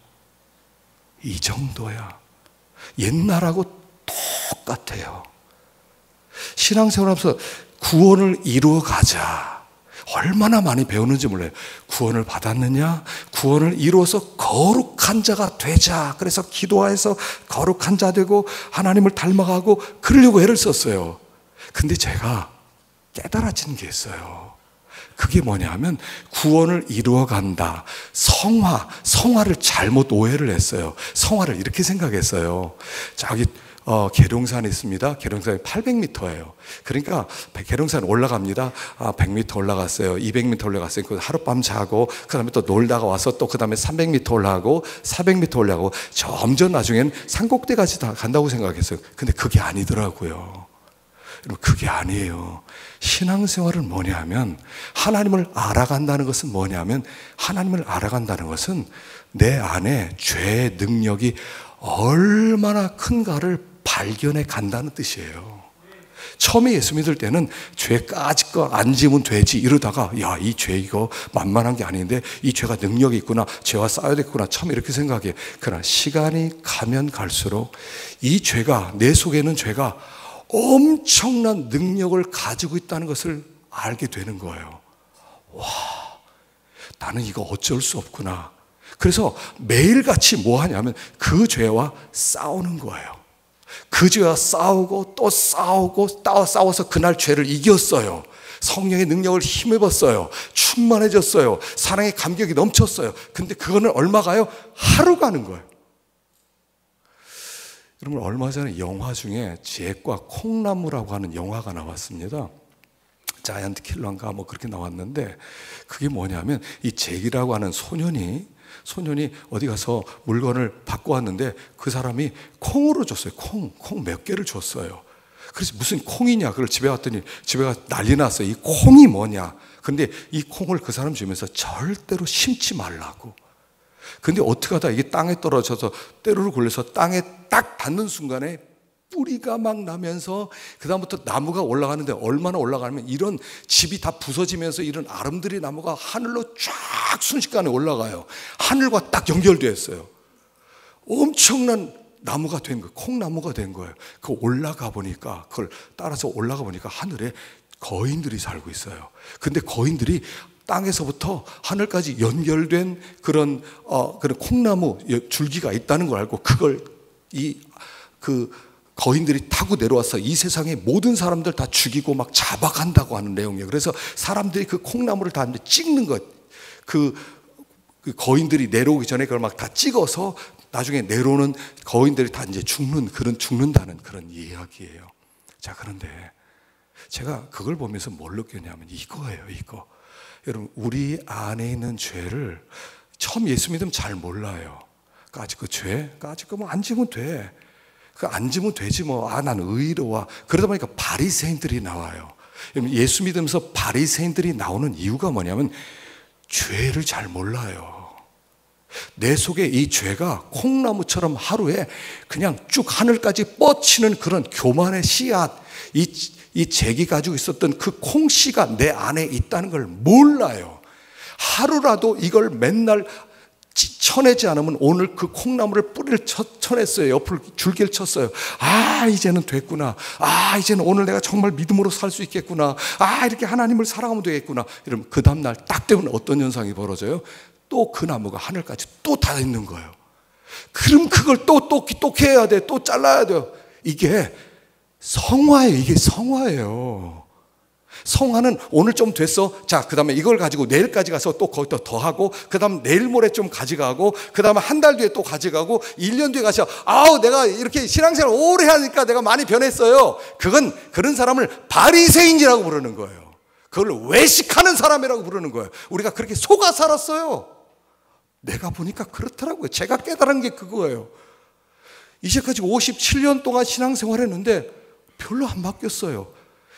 옛날하고 똑같아요. 신앙생활 하면서 구원을 이루어 가자. 얼마나 많이 배우는지 몰라요. 구원을 받았느냐? 구원을 이루어서 거룩한 자가 되자. 그래서 기도해서 거룩한 자 되고 하나님을 닮아가고 그러려고 애를 썼어요. 근데 제가 깨달아진 게 있어요. 그게 뭐냐면 구원을 이루어 간다. 성화를 잘못 오해를 했어요. 성화를 이렇게 생각했어요. 저기 계룡산이 있습니다. 계룡산이 800m예요. 그러니까 계룡산 올라갑니다. 100m 올라갔어요. 200m 올라갔어요. 하룻밤 자고 그 다음에 또 놀다가 와서 또 그 다음에 300m 올라가고 400m 올라가고 점점 나중엔 산꼭대기까지 다 간다고 생각했어요. 근데 그게 아니더라고요. 여러분, 그게 아니에요. 신앙생활은 뭐냐면, 하나님을 알아간다는 것은 뭐냐면, 하나님을 알아간다는 것은 내 안에 죄의 능력이 얼마나 큰가를 발견해 간다는 뜻이에요. 처음에 예수 믿을 때는 죄까지 거 안 지면 되지 이러다가, 야, 이 죄 이거 만만한 게 아닌데 이 죄가 능력이 있구나, 죄와 싸워야 되겠구나, 처음 이렇게 생각해. 그러나 시간이 가면 갈수록 이 죄가, 내 속에 있는 죄가 엄청난 능력을 가지고 있다는 것을 알게 되는 거예요. 와, 나는 이거 어쩔 수 없구나. 그래서 매일같이 뭐 하냐면 그 죄와 싸우는 거예요. 그 죄와 싸우고 또 싸우고 싸워서 그날 죄를 이겼어요. 성령의 능력을 힘입었어요. 충만해졌어요. 사랑의 감격이 넘쳤어요. 근데 그거는 얼마 가요? 하루 가는 거예요. 여러분, 얼마 전에 영화 중에 잭과 콩나무라고 하는 영화가 나왔습니다. 자이언트 킬러인가 뭐 그렇게 나왔는데, 그게 뭐냐면 이 잭이라고 하는 소년이 어디 가서 물건을 받고 왔는데 그 사람이 콩으로 줬어요. 콩 몇 개를 줬어요. 그래서 무슨 콩이냐, 그걸 집에 왔더니 집에가 난리 났어요. 이 콩이 뭐냐. 근데 이 콩을 그 사람 주면서 절대로 심지 말라고. 근데 어떻게 하다 이게 땅에 떨어져서 때로를 굴려서 땅에 딱 닿는 순간에 뿌리가 막 나면서 그다음부터 나무가 올라가는데, 얼마나 올라가면 이런 집이 다 부서지면서 이런 아름드리 나무가 하늘로 쫙 순식간에 올라가요. 하늘과 딱 연결되어 있어요. 엄청난 나무가 된 거예요. 콩나무가 된 거예요. 그 올라가 보니까, 그걸 따라서 올라가 보니까 하늘에 거인들이 살고 있어요. 근데 거인들이 땅에서부터 하늘까지 연결된 그런 콩나무 줄기가 있다는 걸 알고, 그걸 거인들이 타고 내려와서 이 세상의 모든 사람들 다 죽이고 막 잡아간다고 하는 내용이에요. 그래서 사람들이 그 콩나무를 다 찍는 것, 그 거인들이 내려오기 전에 그걸 막 다 찍어서 나중에 내려오는 거인들이 다 이제 죽는다는 그런 이야기예요. 자, 그런데 제가 그걸 보면서 뭘 느꼈냐면 이거예요, 이거. 여러분, 우리 안에 있는 죄를 처음 예수 믿으면 잘 몰라요. 아직 그 죄? 아직 그 뭐 안 지면 돼. 그 안 지면 되지 뭐. 아, 난 의로워. 그러다 보니까 바리새인들이 나와요. 예수 믿으면서 바리새인들이 나오는 이유가 뭐냐면 죄를 잘 몰라요. 내 속에 이 죄가 콩나무처럼 하루에 그냥 쭉 하늘까지 뻗치는 그런 교만의 씨앗, 이 잭이 가지고 있었던 그 콩씨가 내 안에 있다는 걸 몰라요. 하루라도 이걸 맨날 쳐내지 않으면 오늘 그 콩나무를 뿌리를 쳐냈어요. 옆을 줄기를 쳤어요. 아, 이제는 됐구나. 아, 이제는 오늘 내가 정말 믿음으로 살 수 있겠구나. 아, 이렇게 하나님을 사랑하면 되겠구나. 이러면 그 다음날 딱 되면 어떤 현상이 벌어져요? 또 그 나무가 하늘까지 또 닿아 있는 거예요. 그럼 그걸 또 해야 돼. 또 잘라야 돼요. 이게 성화예요. 이게 성화예요. 성화는 오늘 좀 됐어. 자, 그 다음에 이걸 가지고 내일까지 가서 또 거기다 더 하고, 그 다음 내일 모레 좀 가져가고, 그 다음에 한 달 뒤에 또 가져가고, 1년 뒤에 가서, 아우, 내가 이렇게 신앙생활 오래 하니까 내가 많이 변했어요. 그런 사람을 바리새인이라고 부르는 거예요. 그걸 외식하는 사람이라고 부르는 거예요. 우리가 그렇게 속아 살았어요. 내가 보니까 그렇더라고요. 제가 깨달은 게 그거예요. 이제까지 57년 동안 신앙생활 했는데 별로 안 바뀌었어요.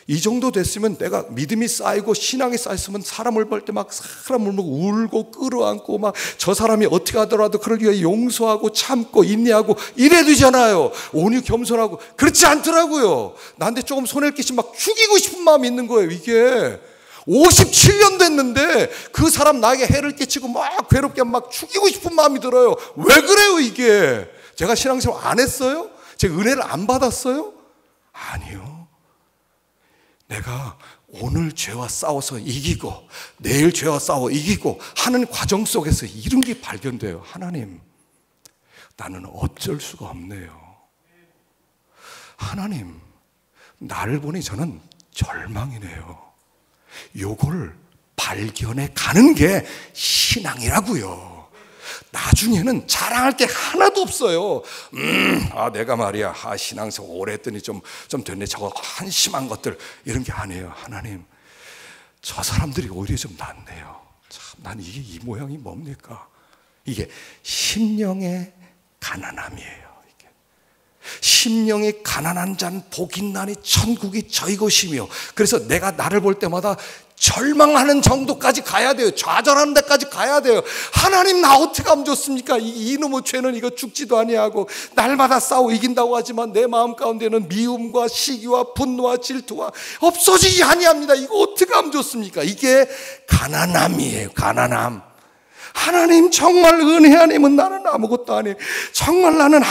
이 정도 됐으면 내가 믿음이 쌓이고 신앙이 쌓였으면 사람을 볼 때 막 사람을 막 울고 끌어안고 막 저 사람이 어떻게 하더라도 그를 위해 용서하고 참고 인내하고 이래야 되잖아요. 온유 겸손하고. 그렇지 않더라고요. 나한테 조금 손해를 끼치면 막 죽이고 싶은 마음이 있는 거예요. 이게 57년 됐는데 그 사람 나에게 해를 끼치고 막 괴롭게 막 죽이고 싶은 마음이 들어요. 왜 그래요 이게? 제가 신앙생활 안 했어요? 제가 은혜를 안 받았어요? 아니요. 내가 오늘 죄와 싸워서 이기고 내일 죄와 싸워 이기고 하는 과정 속에서 이런 게 발견돼요. 하나님, 나는 어쩔 수가 없네요. 하나님, 나를 보니 저는 절망이네요. 요걸 발견해 가는 게 신앙이라고요. 나중에는 자랑할 게 하나도 없어요. 내가 말이야, 신앙생활 오래 했더니 좀 됐네. 저거 한심한 것들, 이런 게 아니에요. 하나님, 저 사람들이 오히려 좀 낫네요. 참, 난 이게 이 모양이 뭡니까? 이게 심령의 가난함이에요. 이게. 심령이 가난한 자는 복 있나니 천국이 저희 것이며, 그래서 내가 나를 볼 때마다 절망하는 정도까지 가야 돼요. 좌절하는 데까지 가야 돼요. 하나님, 나 어떻게 하면 좋습니까? 이놈의 죄는 이거 죽지도 아니하고 날마다 싸워 이긴다고 하지만 내 마음 가운데는 미움과 시기와 분노와 질투와 없어지지 아니합니다. 이거 어떻게 하면 좋습니까? 이게 가난함이에요. 가난함. 하나님, 정말 은혜 아니면 나는 아무것도 아니에요. 정말 나는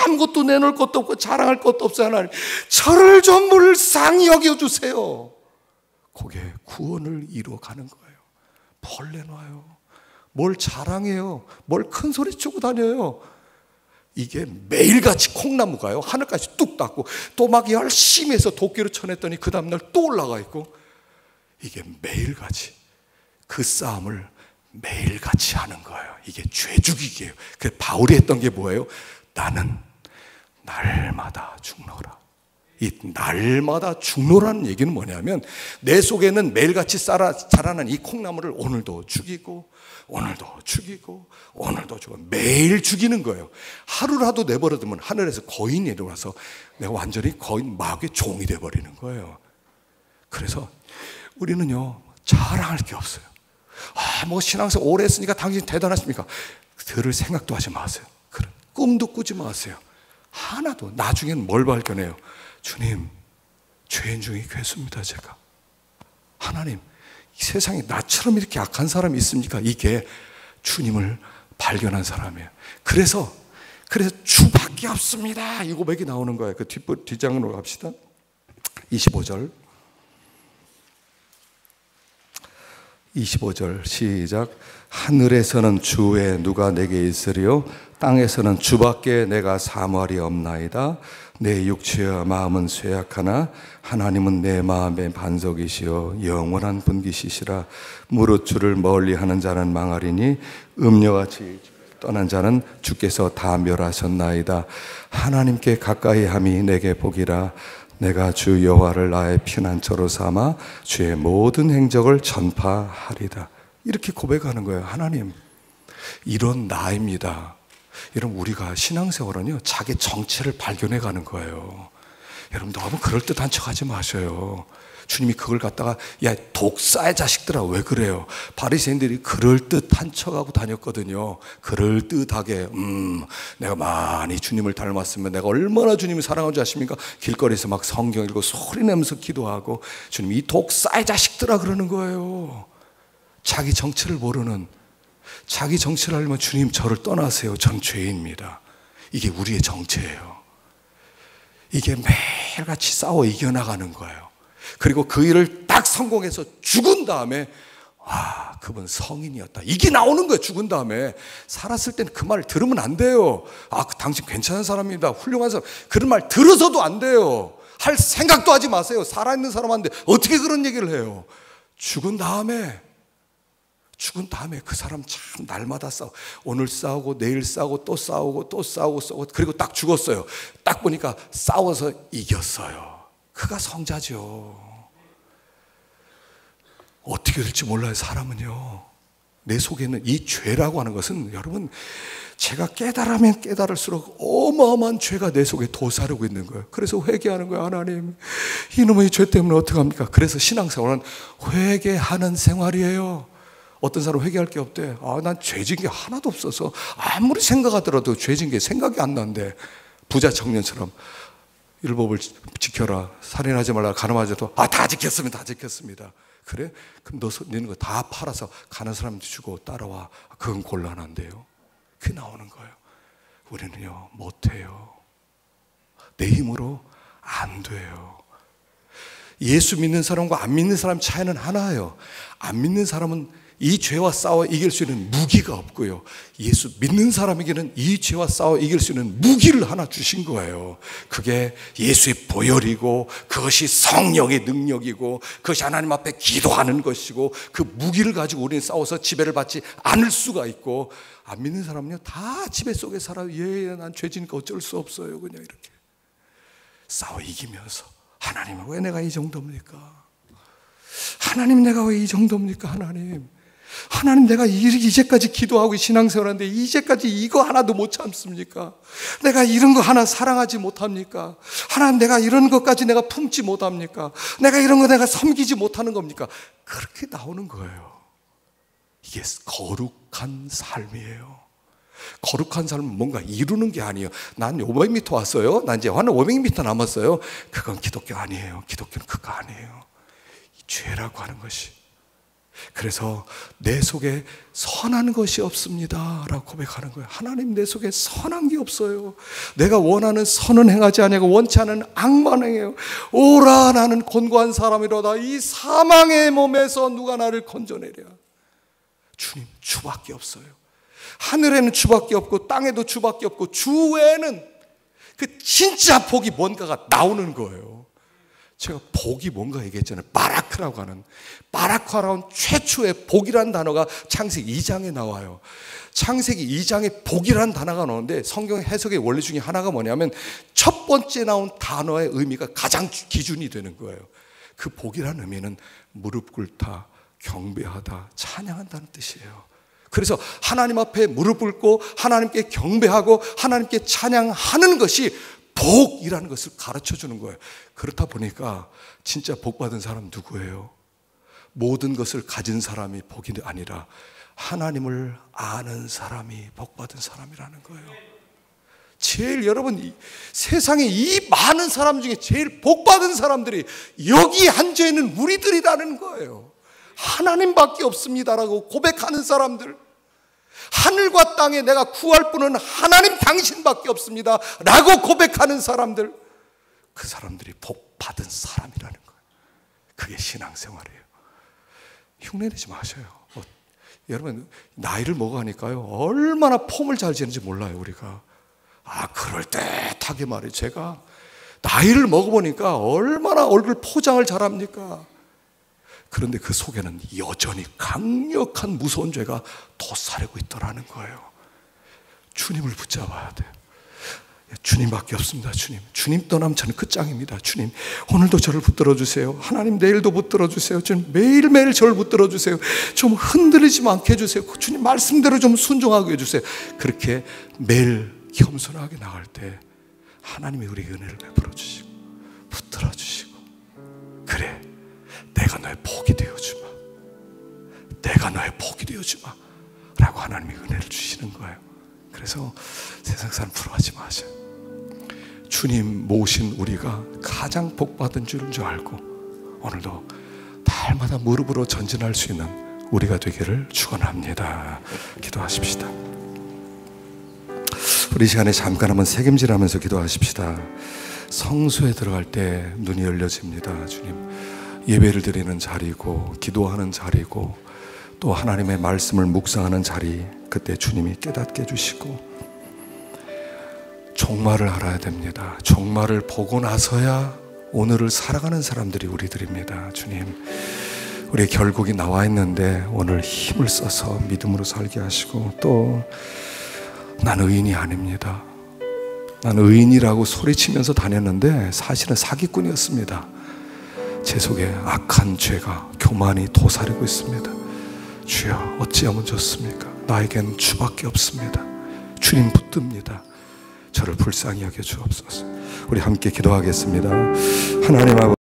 아무것도 내놓을 것도 없고 자랑할 것도 없어요. 하나님, 저를 좀 불쌍히 여겨주세요. 그게 구원을 이루어가는 거예요. 뭘 내놔요? 뭘 자랑해요? 뭘 큰 소리 치고 다녀요? 이게 매일같이 콩나무가요, 하늘까지 뚝 닿고 또 막 열심히 해서 도끼를 쳐냈더니 그 다음날 또 올라가 있고, 이게 매일같이 그 싸움을 매일같이 하는 거예요. 이게 죄 죽이기예요. 그래서 바울이 했던 게 뭐예요? 나는 날마다 죽노라. 이 날마다 죽노라는 얘기는 뭐냐면 내 속에는 매일같이 자라는 이 콩나무를 오늘도 죽이고 오늘도 죽이고 오늘도 죽이고 매일 죽이는 거예요. 하루라도 내버려두면 하늘에서 거인이 내려와서 내가 완전히 거인 마귀의 종이 돼버리는 거예요. 그래서 우리는요, 자랑할 게 없어요. 뭐 신앙생활 오래 했으니까 당신 대단하십니까? 들을 생각도 하지 마세요. 그런 꿈도 꾸지 마세요. 하나도. 나중엔 뭘 발견해요? 주님, 죄인 중에 괴수입니다. 제가. 하나님, 이 세상에 나처럼 이렇게 악한 사람이 있습니까? 이게 주님을 발견한 사람이에요. 그래서 주밖에 없습니다, 이 고백이 나오는 거예요. 그 뒷장으로 갑시다. 25절 시작. 하늘에서는 주 외에 누가 내게 있으리요? 땅에서는 주밖에 내가 사모하리 없나이다. 내 육체와 마음은 쇠약하나 하나님은 내 마음의 반석이시요 영원한 분기시시라. 무릇 주를 멀리하는 자는 망하리니 음녀같이 떠난 자는 주께서 다 멸하셨나이다. 하나님께 가까이 함이 내게 복이라. 내가 주 여호와를 나의 피난처로 삼아 주의 모든 행적을 전파하리다. 이렇게 고백하는 거예요. 하나님, 이런 나입니다. 여러분, 우리가 신앙생활은요, 자기 정체를 발견해 가는 거예요. 여러분, 너무 그럴듯한 척 하지 마셔요. 주님이 그걸 갖다가 야, 독사의 자식들아, 왜 그래요? 바리새인들이 그럴듯한 척하고 다녔거든요. 그럴듯하게 내가 많이 주님을 닮았으면 내가 얼마나 주님을 사랑하는 줄 아십니까? 길거리에서 막 성경 읽고 소리 내면서 기도하고, 주님이 이 독사의 자식들아 그러는 거예요. 자기 정체를 모르는, 자기 정체를 알면 주님 저를 떠나세요, 전 죄인입니다. 이게 우리의 정체예요. 이게 매일같이 싸워 이겨나가는 거예요. 그리고 그 일을 딱 성공해서 죽은 다음에 와, 그분 성인이었다, 이게 나오는 거예요. 죽은 다음에. 살았을 때는 그 말을 들으면 안 돼요. 아, 당신 괜찮은 사람입니다, 훌륭한 사람, 그런 말 들어서도 안 돼요. 할 생각도 하지 마세요. 살아있는 사람한테 어떻게 그런 얘기를 해요? 죽은 다음에 그 사람 참 날마다 싸워. 오늘 싸우고 내일 싸우고 또 싸우고 또 싸우고 그리고 딱 죽었어요. 딱 보니까 싸워서 이겼어요. 그가 성자죠. 어떻게 될지 몰라요. 사람은요, 내 속에 있는 이 죄라고 하는 것은, 여러분, 제가 깨달으면 깨달을수록 어마어마한 죄가 내 속에 도사르고 있는 거예요. 그래서 회개하는 거예요. 하나님, 이놈의 죄 때문에 어떡합니까? 그래서 신앙생활은 회개하는 생활이에요. 어떤 사람은 회개할 게 없대. 아, 난 죄진 게 하나도 없어서 아무리 생각하더라도 죄진 게 생각이 안 나는데, 부자 청년처럼 율법을 지켜라, 살인하지 말라, 가늠하지 말라, 아, 다 지켰습니다. 그래? 그럼 너는 거 다 팔아서 가는 사람한테 주고 따라와. 그건 곤란한데요. 그게 나오는 거예요. 우리는요, 못해요. 내 힘으로 안 돼요. 예수 믿는 사람과 안 믿는 사람 차이는 하나예요. 안 믿는 사람은 이 죄와 싸워 이길 수 있는 무기가 없고요, 예수 믿는 사람에게는 이 죄와 싸워 이길 수 있는 무기를 하나 주신 거예요. 그게 예수의 보혈이고, 그것이 성령의 능력이고, 그것이 하나님 앞에 기도하는 것이고, 그 무기를 가지고 우리는 싸워서 지배를 받지 않을 수가 있고, 안 믿는 사람은요, 다 지배 속에 살아요. 난 죄지니까 어쩔 수 없어요. 그냥 이렇게 싸워 이기면서, 하나님, 왜 내가 이 정도입니까? 하나님, 내가 왜 이 정도입니까? 하나님, 내가 이제까지 기도하고 신앙생활하는데 이제까지 이거 하나도 못 참습니까? 내가 이런 거 하나 사랑하지 못합니까? 하나님, 내가 이런 것까지 내가 품지 못합니까? 내가 이런 거 내가 섬기지 못하는 겁니까? 그렇게 나오는 거예요. 이게 거룩한 삶이에요. 거룩한 삶은 뭔가 이루는 게 아니에요. 난 500m 왔어요, 난 이제 한 500m 남았어요. 그건 기독교 아니에요. 기독교는 그거 아니에요. 이 죄라고 하는 것이. 그래서 내 속에 선한 것이 없습니다 라고 고백하는 거예요. 하나님, 내 속에 선한 게 없어요. 내가 원하는 선은 행하지 아니하고 원치 않은 악만 행해요. 오라, 나는 곤고한 사람이로다. 이 사망의 몸에서 누가 나를 건져내랴. 주님, 주밖에 없어요. 하늘에는 주밖에 없고 땅에도 주밖에 없고, 주 외에는 그 진짜 복이 뭔가가 나오는 거예요. 제가 복이 뭔가 얘기했잖아요. 바라크라고 하는, 바라크라는 최초의 복이라는 단어가 창세기 2장에 나와요. 창세기 2장에 복이라는 단어가 나오는데, 성경 해석의 원리 중에 하나가 뭐냐면, 첫 번째 나온 단어의 의미가 가장 기준이 되는 거예요. 그 복이라는 의미는 무릎 꿇다, 경배하다, 찬양한다는 뜻이에요. 그래서 하나님 앞에 무릎 꿇고 하나님께 경배하고 하나님께 찬양하는 것이 복이라는 것을 가르쳐 주는 거예요. 그렇다 보니까 진짜 복 받은 사람 누구예요? 모든 것을 가진 사람이 복이 아니라 하나님을 아는 사람이 복 받은 사람이라는 거예요. 제일, 여러분, 세상에 이 많은 사람 중에 제일 복 받은 사람들이 여기 앉아 있는 우리들이라는 거예요. 하나님밖에 없습니다라고 고백하는 사람들, 하늘과 땅에 내가 구할 분은 하나님 당신밖에 없습니다 라고 고백하는 사람들, 그 사람들이 복 받은 사람이라는 거예요. 그게 신앙생활이에요. 흉내내지 마셔요. 여러분, 나이를 먹어가니까요, 얼마나 폼을 잘 지는지 몰라요, 우리가. 아, 그럴듯하게 말이에요. 제가 나이를 먹어보니까 얼마나 얼굴 포장을 잘합니까? 그런데 그 속에는 여전히 강력한 무서운 죄가 도사리고 있더라는 거예요. 주님을 붙잡아야 돼요. 주님밖에 없습니다. 주님 떠나면 저는 끝장입니다. 주님, 오늘도 저를 붙들어 주세요. 하나님, 내일도 붙들어 주세요. 주님, 매일매일 저를 붙들어 주세요. 좀 흔들리지 않게 해주세요. 주님 말씀대로 좀 순종하게 해주세요. 그렇게 매일 겸손하게 나갈 때 하나님이 우리에게 은혜를 베풀어 주시고 붙들어 주시고, 그래, 내가 너의 복이 되어주마, 내가 너의 복이 되어주마 라고 하나님이 은혜를 주시는 거예요. 그래서 세상 사람 부러워하지 마세요. 주님 모신 우리가 가장 복받은 줄인 줄 알고 오늘도 날마다 무릎으로 전진할 수 있는 우리가 되기를 축원합니다. 기도하십시다. 우리 시간에 잠깐 한번 새김질하면서 기도하십시다. 성소에 들어갈 때 눈이 열려집니다. 주님, 예배를 드리는 자리고 기도하는 자리고 또 하나님의 말씀을 묵상하는 자리, 그때 주님이 깨닫게 해주시고 종말을 알아야 됩니다. 종말을 보고 나서야 오늘을 살아가는 사람들이 우리들입니다. 주님, 우리의 결국이 나와 있는데 오늘 힘을 써서 믿음으로 살게 하시고, 또 난 의인이 아닙니다. 난 의인이라고 소리치면서 다녔는데 사실은 사기꾼이었습니다. 제 속에 악한 죄가 교만이 도사리고 있습니다. 주여, 어찌하면 좋습니까? 나에겐 주밖에 없습니다. 주님 붙듭니다. 저를 불쌍히 여겨 주옵소서. 우리 함께 기도하겠습니다. 하나님 아버지,